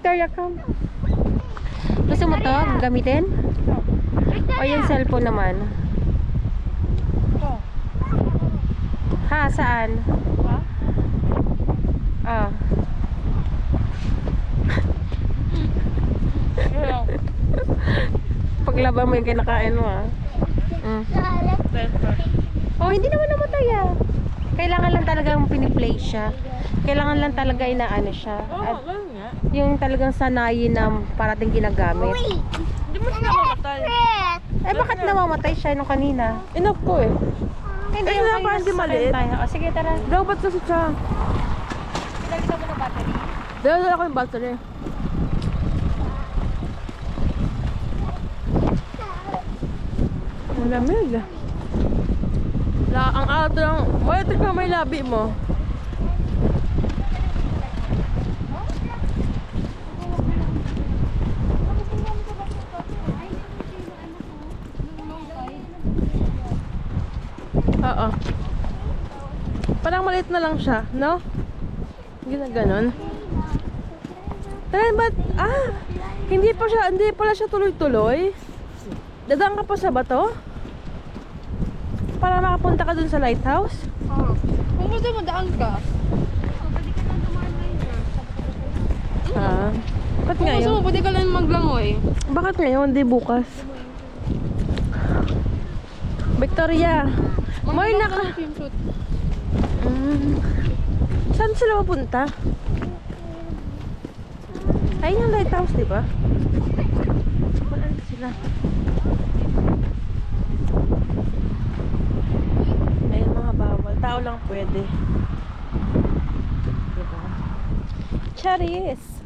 Victoria, come. Gusto mo to? Gamitin? O yung cellphone naman? Ha? Saan? Ah. Paglaba mo yung kinakain mo ah. Oh, hindi naman namatay ah. Kailangan lang talagang piniplay siya. Kailangan lang talaga inaano siya. At yung talagang sanayin na parating ginagamit. Hindi mo siya namamatay. Eh bakit namamatay siya nung kanina? Enough ko eh. Hindi Eh, yung parang di maliit. O sige, tara. Dapat kasi siya. Pinali ka mo ng battery. Dala ko yung battery. Ang lamig. Ang alto lang. Wala tignan may labi mo. Oo. Parang maliit na lang siya, no? Hindi na ganon. Tara, ba't? Hindi pala siya tuloy-tuloy. Dadaan ka pa sa bato? Para makapunta ka dun sa lighthouse? Oo. Kung gusto mo, daan ka. Bakit Kung gusto ngayon? mo, pwede ka lang maglangoy. Bakit ngayon? Hindi bukas. Victoria! Moy, naka... Swimsuit. Saan sila mapunta? Ayun yung lighthouse, di ba? Wala sila. Ayun mga bawal. Tao lang pwede. Diba? Charis!